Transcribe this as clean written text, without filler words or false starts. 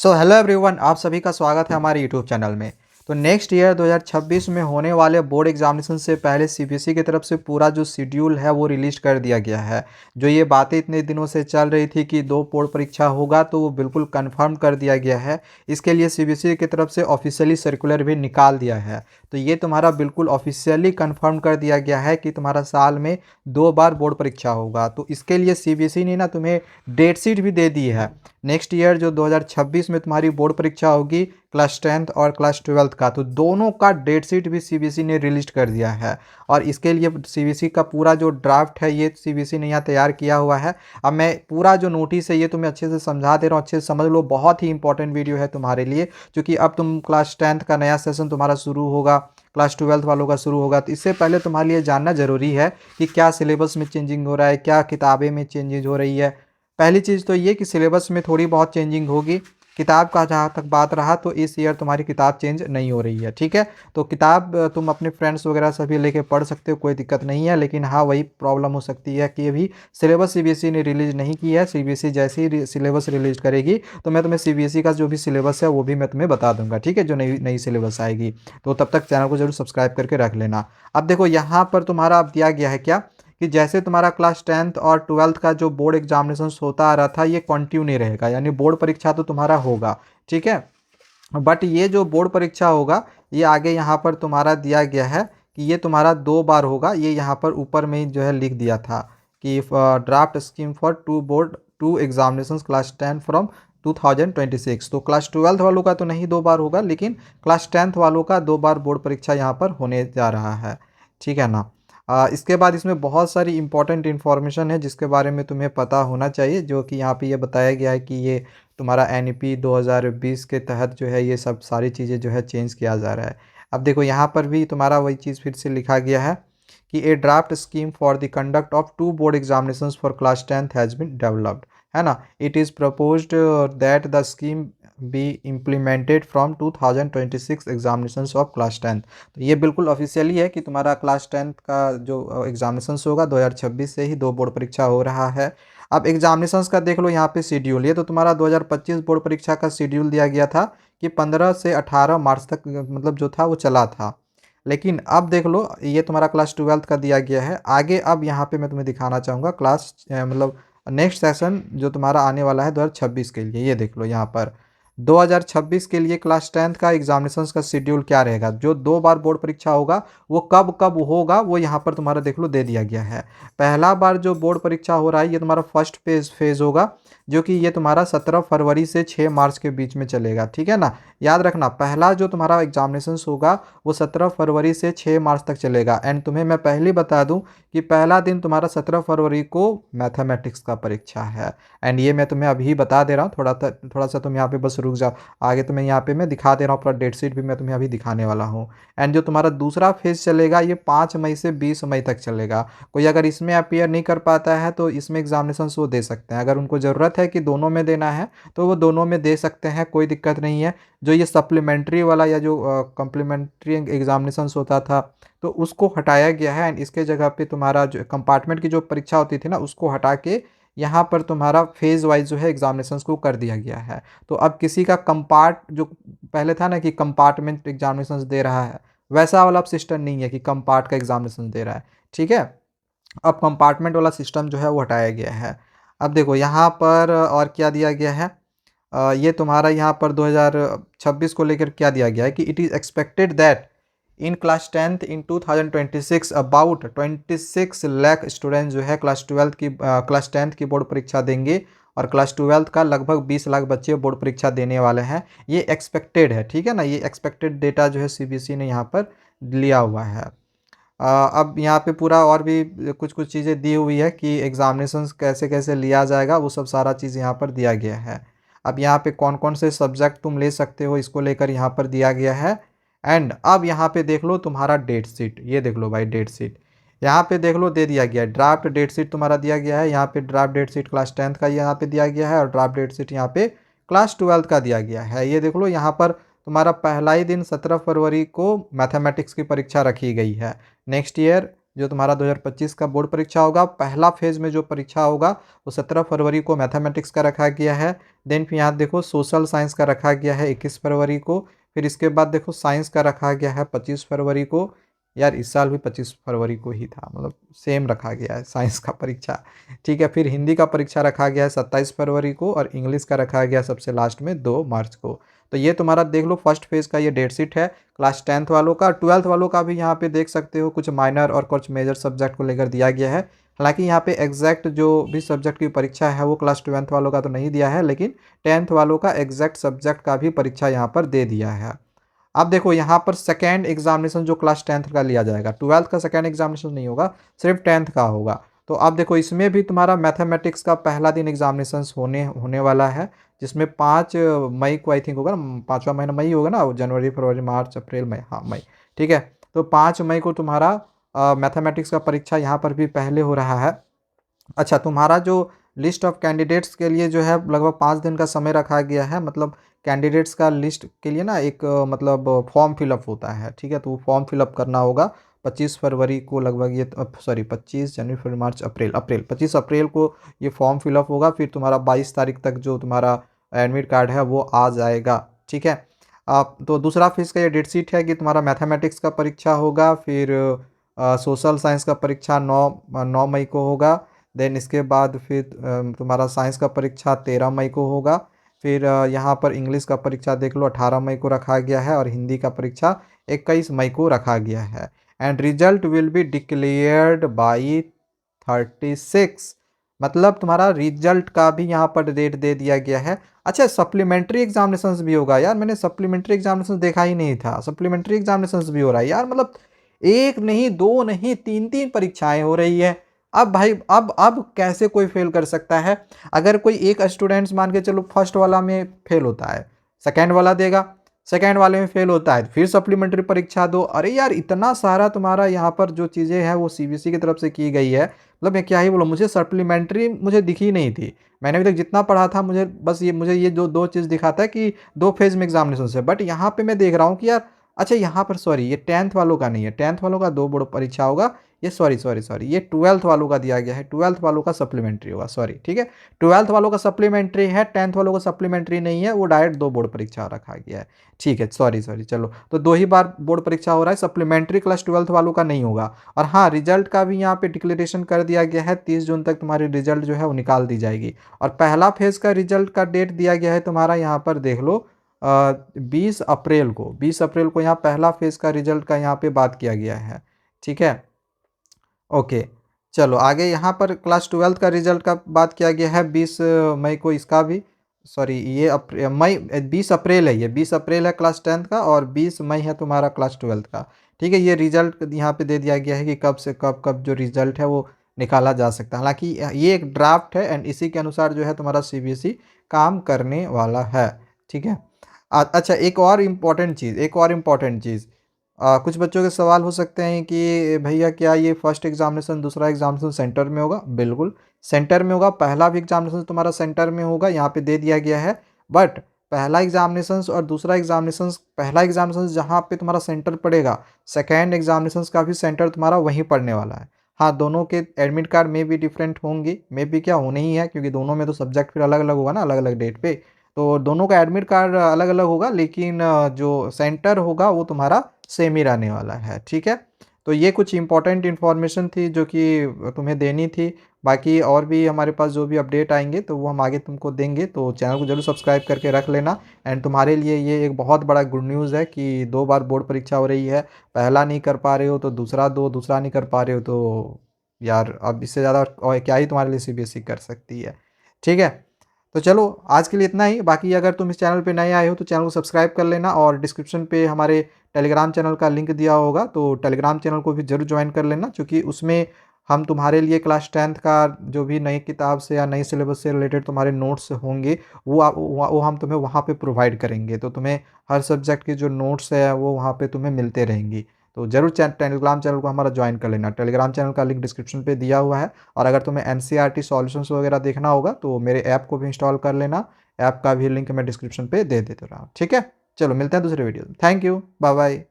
So hello everyone, आप सभी का स्वागत है हमारे यूट्यूब चैनल में। तो नेक्स्ट ईयर 2026 में होने वाले बोर्ड एग्जामिनेशन से पहले सीबीएसई की तरफ से पूरा जो शेड्यूल है वो रिलीज कर दिया गया है। जो ये बातें इतने दिनों से चल रही थी कि दो बोर्ड परीक्षा होगा, तो वो बिल्कुल कंफर्म कर दिया गया है। इसके लिए सीबीएसई की तरफ से ऑफिशियली सर्कुलर भी निकाल दिया है। तो ये तुम्हारा बिल्कुल ऑफिशियली कंफर्म कर दिया गया है कि तुम्हारा साल में 2 बार बोर्ड परीक्षा होगा। तो इसके लिए सीबीएसई ने ना तुम्हें डेट शीट भी दे दी है। नेक्स्ट ईयर जो 2026 में तुम्हारी बोर्ड परीक्षा होगी, क्लास 10th और क्लास 12th का, तो दोनों का डेट शीट भी सीबीएसई ने रिलीज कर दिया है। और इसके लिए सीबीएसई का पूरा जो ड्राफ्ट है ये सीबीएसई ने यहाँ तैयार किया हुआ है। अब मैं पूरा जो नोटिस है ये तुम्हें अच्छे से समझा दे रहा हूँ, अच्छे से समझ लो। बहुत ही इंपॉर्टेंट वीडियो है तुम्हारे लिए, क्योंकि अब तुम क्लास 10th का नया सेशन तुम्हारा शुरू होगा, क्लास 12th वालों का शुरू होगा। तो इससे पहले तुम्हारे लिए जानना जरूरी है कि क्या सिलेबस में चेंजिंग हो रहा है, क्या किताबें में चेंजेज हो रही है। पहली चीज़ तो ये कि सिलेबस में थोड़ी बहुत चेंजिंग होगी। किताब का जहाँ तक बात रहा, तो इस ईयर तुम्हारी किताब चेंज नहीं हो रही है, ठीक है। तो किताब तुम अपने फ्रेंड्स वगैरह सभी लेके पढ़ सकते हो, कोई दिक्कत नहीं है। लेकिन हाँ, वही प्रॉब्लम हो सकती है कि अभी सिलेबस सीबीएसई ने रिलीज नहीं की है। सीबीएसई जैसे ही सिलेबस रिलीज करेगी तो मैं तुम्हें सीबीएसई का जो भी सिलेबस है वो भी मैं तुम्हें बता दूंगा, ठीक है, जो नई नई सिलेबस आएगी। तो तब तक चैनल को जरूर सब्सक्राइब करके रख लेना। अब देखो यहाँ पर तुम्हारा अब दिया गया है क्या, कि जैसे तुम्हारा क्लास 10th और 12th का जो बोर्ड एग्जामिनेशन होता आ रहा था, ये कंटिन्यू नहीं रहेगा। यानी बोर्ड परीक्षा तो तुम्हारा होगा, ठीक है। बट ये जो बोर्ड परीक्षा होगा, ये आगे यहाँ पर तुम्हारा दिया गया है कि ये तुम्हारा 2 बार होगा। ये यहाँ पर ऊपर में ही जो है लिख दिया था कि draft scheme for to examination class 10 from 2026। तो क्लास 12th वालों का तो नहीं 2 बार होगा, लेकिन क्लास 10th वालों का 2 बार बोर्ड परीक्षा यहाँ पर होने जा रहा है, ठीक है ना। इसके बाद इसमें बहुत सारी इंपॉर्टेंट इन्फॉर्मेशन है जिसके बारे में तुम्हें पता होना चाहिए, जो कि यहाँ पे ये बताया गया है कि ये तुम्हारा एनईपी 2020 के तहत जो है ये सब सारी चीज़ें जो है चेंज किया जा रहा है। अब देखो यहाँ पर भी तुम्हारा वही चीज़ फिर से लिखा गया है कि a draft scheme for the conduct of 2 board examinations for class 10th has been developed, है ना। It is proposed that the scheme be implemented from 2026 examinations of class 10th। तो ये बिल्कुल ऑफिशियली है कि तुम्हारा क्लास 10th का जो एग्जामिनेशंस होगा 2026 से ही 2 बोर्ड परीक्षा हो रहा है। अब एग्जामिनेशंस का देख लो यहाँ पे शेड्यूल। ये तो तुम्हारा 2025 बोर्ड परीक्षा का शेड्यूल दिया गया था कि 15 से 18 मार्च तक मतलब जो था वो चला था। लेकिन अब देख लो ये तुम्हारा क्लास 12th का दिया गया है आगे। अब यहाँ पे मैं तुम्हें दिखाना चाहूँगा क्लास मतलब नेक्स्ट सेशन जो तुम्हारा आने वाला है 2026 के लिए। ये देख लो यहाँ पर 2026 के लिए क्लास 10th का एग्जामिनेशन का शेड्यूल क्या रहेगा। जो 2 बार बोर्ड परीक्षा होगा वो कब कब होगा वो यहाँ पर तुम्हारा देख लो दे दिया गया है। पहला बार जो बोर्ड परीक्षा हो रहा है ये तुम्हारा फर्स्ट फेज होगा, जो कि ये तुम्हारा 17 फरवरी से 6 मार्च के बीच में चलेगा, ठीक है ना। याद रखना, पहला जो तुम्हारा एग्जामिनेशन होगा वो 17 फरवरी से 6 मार्च तक चलेगा। एंड तुम्हें मैं पहले बता दूं कि पहला दिन तुम्हारा 17 फरवरी को मैथमेटिक्स का परीक्षा है। एंड ये मैं तुम्हें अभी बता दे रहा हूँ, थोड़ा सा तुम यहाँ पे बस रुक जाओ। आगे तुम्हें यहाँ पे मैं दिखा दे रहा हूँ, पूरा डेट शीट भी मैं तुम्हें अभी दिखाने वाला हूँ। एंड जो तुम्हारा दूसरा फेज चलेगा ये 5 मई से 20 मई तक चलेगा। कोई अगर इसमें अपियर नहीं कर पाता है तो इसमें एग्जामिनेशन वो दे सकते हैं। अगर उनको ज़रूरत है कि दोनों में देना है तो वो दोनों में दे सकते हैं, कोई दिक्कत नहीं है। जो ये सप्लीमेंट्री वाला या जो कम्प्लीमेंट्री एग्जामिनेशन होता था तो उसको हटाया गया है। एंड इसके जगह पे तुम्हारा जो कंपार्टमेंट की जो परीक्षा होती थी ना उसको हटा के यहाँ पर तुम्हारा फेज वाइज जो है एग्जामिनेशंस को कर दिया गया है। तो अब किसी का कंपार्ट जो पहले था ना कि कंपार्टमेंट एग्जामिनेशंस दे रहा है, वैसा वाला अब सिस्टम नहीं है कि कंपार्ट का एग्जामिनेशन दे रहा है, ठीक है। अब कंपार्टमेंट वाला सिस्टम जो है वो हटाया गया है। अब देखो यहाँ पर और क्या दिया गया है। ये तुम्हारा यहाँ पर 2026 को लेकर क्या दिया गया है कि it is expected that in class 10th in 2026 about 26 lakh student जो है क्लास 10th की बोर्ड परीक्षा देंगे। और क्लास 12th का लगभग 20 लाख बच्चे बोर्ड परीक्षा देने वाले हैं। ये एक्सपेक्टेड है, ठीक है ना। ये एक्सपेक्टेड डेटा जो है सीबीएसई ने यहाँ पर लिया हुआ है। अब यहाँ पे पूरा और भी कुछ कुछ चीज़ें दी हुई है कि एग्जामिनेशन कैसे कैसे लिया जाएगा, वो सब सारा चीज़ यहाँ पर दिया गया है। अब यहाँ पे कौन कौन से सब्जेक्ट तुम ले सकते हो इसको लेकर यहाँ पर दिया गया है। एंड अब यहाँ पे देख लो तुम्हारा डेट शीट, ये देख लो भाई डेट शीट यहाँ पे देख लो दे दिया गया है। ड्राफ्ट डेट शीट तुम्हारा दिया गया है यहाँ पे। Draft date sheet class 10th का यहाँ पे दिया गया है और ड्राफ्ट डेट शीट यहाँ पे क्लास 12th का दिया गया है। ये देख लो यहाँ पर तुम्हारा पहला ही दिन 17 फरवरी को मैथमेटिक्स की परीक्षा रखी गई है। नेक्स्ट ईयर जो तुम्हारा 2025 का बोर्ड परीक्षा होगा। पहला फेज़ में जो परीक्षा होगा वो 17 फरवरी को मैथमेटिक्स का रखा गया है। देन फिर यहाँ देखो सोशल साइंस का रखा गया है 21 फरवरी को। फिर इसके बाद देखो साइंस का रखा गया है 25 फरवरी को। यार इस साल भी 25 फरवरी को ही था, मतलब सेम रखा गया है साइंस का परीक्षा। ठीक है, फिर हिंदी का परीक्षा रखा गया है 27 फरवरी को और इंग्लिश का रखा गया सबसे लास्ट में 2 मार्च को। तो ये तुम्हारा देख लो फर्स्ट फेज़ का ये डेट शीट है क्लास 10th वालों का। 12th वालों का भी यहाँ पे देख सकते हो, कुछ माइनर और कुछ मेजर सब्जेक्ट को लेकर दिया गया है। हालांकि यहाँ पे एग्जैक्ट जो भी सब्जेक्ट की परीक्षा है वो क्लास 12th वालों का तो नहीं दिया है, लेकिन 10th वालों का एग्जैक्ट सब्जेक्ट का भी परीक्षा यहाँ पर दे दिया है। अब देखो यहाँ पर सेकेंड एग्जामिनेशन जो क्लास 10th का लिया जाएगा, 12th का सेकेंड एग्जामिनेशन नहीं होगा, सिर्फ 10th का होगा। तो अब देखो इसमें भी तुम्हारा मैथमेटिक्स का पहला दिन एग्जामिनेशन होने होने वाला है, जिसमें 5 मई को आई थिंक होगा ना, 5वां महीना मई होगा ना, जनवरी फरवरी मार्च अप्रैल मई, हाँ मई। ठीक है, तो 5 मई को तुम्हारा मैथमेटिक्स का परीक्षा यहाँ पर भी पहले हो रहा है। अच्छा, तुम्हारा जो लिस्ट ऑफ कैंडिडेट्स के लिए जो है लगभग 5 दिन का समय रखा गया है। मतलब कैंडिडेट्स का लिस्ट के लिए ना एक मतलब फॉर्म फिलअप होता है। ठीक है, तो वो फॉर्म फिलअप करना होगा 25 फरवरी को लगभग, ये सॉरी 25 जनवरी फरवरी मार्च अप्रैल अप्रैल 25 अप्रैल को ये फॉर्म फिलअप होगा। फिर तुम्हारा 22 तारीख तक जो तुम्हारा एडमिट कार्ड है वो आ जाएगा। ठीक है, आप तो दूसरा फेज़ का ये डेट शीट है कि तुम्हारा मैथमेटिक्स का परीक्षा होगा, फिर सोशल साइंस का परीक्षा 9 मई को होगा। देन इसके बाद फिर तुम्हारा साइंस का परीक्षा 13 मई को होगा। फिर यहाँ पर इंग्लिश का परीक्षा देख लो 18 मई को रखा गया है और हिंदी का परीक्षा 21 मई को रखा गया है। And result will be declared by 36, मतलब तुम्हारा रिजल्ट का भी यहाँ पर डेट दे दिया गया है। अच्छा, सप्लीमेंट्री एग्जामिनेशंस भी होगा यार, मैंने सप्लीमेंट्री एग्जामिनेशंस देखा ही नहीं था। सप्लीमेंट्री एग्जामिनेशंस भी हो रहा है यार, मतलब एक नहीं, दो नहीं, तीन तीन परीक्षाएं हो रही है। अब भाई अब कैसे कोई फेल कर सकता है? अगर कोई एक स्टूडेंट्स मान के चलो फर्स्ट वाला में फेल होता है, सेकंड वाला देगा, सेकंड वाले में फेल होता है, फिर सप्लीमेंट्री परीक्षा दो। अरे यार इतना सारा तुम्हारा यहाँ पर जो चीज़ें हैं वो सीबीएसई की तरफ से की गई है, मतलब मैं क्या ही बोलूँ, मुझे सप्लीमेंट्री मुझे दिखी नहीं थी। मैंने अभी तक जितना पढ़ा था मुझे बस ये जो दो चीज़ दिखाता है कि 2 फेज़ में एग्जामिनेशन से, बट यहाँ पे मैं देख रहा हूँ कि यार अच्छा यहाँ पर सॉरी ये 10th वालों का नहीं है, 10th वालों का 2 बोर्ड परीक्षा होगा। ये सॉरी ये 12th वालों का दिया गया है, 12th वालों का सप्लीमेंट्री होगा, सॉरी। ठीक है, 12th वालों का सप्लीमेंट्री है, 10th वालों का सप्लीमेंट्री नहीं है, वो डायरेक्ट 2 बोर्ड परीक्षा रखा गया है। ठीक है, सॉरी चलो, तो 2 ही बार बोर्ड परीक्षा हो रहा है, सप्लीमेंट्री क्लास 12th वालों का नहीं होगा। और हाँ, रिजल्ट का भी यहाँ पे डिक्लेरेशन कर दिया गया है, 30 जून तक तुम्हारी रिजल्ट जो है वो निकाल दी जाएगी। और पहला फेज़ का रिजल्ट का डेट दिया गया है तुम्हारा, यहाँ पर देख लो 20 अप्रैल को यहाँ पहला फेज़ का रिजल्ट का यहाँ पे बात किया गया है। ठीक है, ओके, चलो आगे यहाँ पर क्लास 12th का रिजल्ट का बात किया गया है 20 मई को, इसका भी सॉरी ये मई 20 अप्रैल है, ये 20 अप्रैल है क्लास 10th का और 20 मई है तुम्हारा क्लास 12th का। ठीक है, ये रिजल्ट यहाँ पे दे दिया गया है कि कब से कब कब जो रिजल्ट है वो निकाला जा सकता है। हालांकि ये एक ड्राफ्ट है एंड इसी के अनुसार जो है तुम्हारा सीबीएसई काम करने वाला है। ठीक है, अच्छा एक और इम्पॉर्टेंट चीज़, कुछ बच्चों के सवाल हो सकते हैं कि भैया क्या ये फर्स्ट एग्जामिनेशन दूसरा एग्जामिनेशन सेंटर में होगा? बिल्कुल सेंटर में होगा, पहला भी एग्जामिनेशन तुम्हारा सेंटर में होगा, यहाँ पे दे दिया गया है। बट पहला एग्जामिनेशन और दूसरा एग्जामिनेशन, पहला एग्जामिनेशन जहाँ पे तुम्हारा सेंटर पड़ेगा, सेकेंड एग्जामिनेशन का भी सेंटर तुम्हारा वहीं पड़ने वाला है। हाँ, दोनों के एडमिट कार्ड में भी डिफरेंट होंगे, में भी क्या होने ही है, क्योंकि दोनों में तो सब्जेक्ट फिर अलग अलग होगा ना, अलग अलग डेट पे। तो दोनों का एडमिट कार्ड अलग अलग होगा, लेकिन जो सेंटर होगा वो तुम्हारा सेम ही रहने वाला है। ठीक है, तो ये कुछ इंपॉर्टेंट इन्फॉर्मेशन थी जो कि तुम्हें देनी थी। बाकी और भी हमारे पास जो भी अपडेट आएंगे तो वो हम आगे तुमको देंगे, तो चैनल को जरूर सब्सक्राइब करके रख लेना। एंड तुम्हारे लिए ये एक बहुत बड़ा गुड न्यूज़ है कि 2 बार बोर्ड परीक्षा हो रही है, पहला नहीं कर पा रहे हो तो दूसरा दो, दूसरा नहीं कर पा रहे हो तो यार अब इससे ज़्यादा और क्या ही तुम्हारे लिए सीबीएसई कर सकती है। ठीक है, तो चलो आज के लिए इतना ही। बाकी अगर तुम इस चैनल पे नए आए हो तो चैनल को सब्सक्राइब कर लेना और डिस्क्रिप्शन पे हमारे टेलीग्राम चैनल का लिंक दिया होगा, तो टेलीग्राम चैनल को भी जरूर ज्वाइन कर लेना, क्योंकि उसमें हम तुम्हारे लिए क्लास 10th का जो भी नई किताब से या नई सिलेबस से रिलेटेड तुम्हारे नोट्स होंगे वो हम तुम्हें वहाँ पे प्रोवाइड करेंगे। तो तुम्हें हर सब्जेक्ट की जो नोट्स है वो वहाँ पे तुम्हें मिलते रहेंगी। तो जरूर टेलीग्राम चैनल को हमारा ज्वाइन कर लेना, टेलीग्राम चैनल का लिंक डिस्क्रिप्शन पे दिया हुआ है। और अगर तुम्हें एनसीईआरटी सॉल्यूशंस वगैरह देखना होगा तो मेरे ऐप को भी इंस्टॉल कर लेना, ऐप का भी लिंक मैं डिस्क्रिप्शन पे दे देता रहा हूँ। ठीक है, चलो मिलते हैं दूसरे वीडियो में। Thank you, bye bye.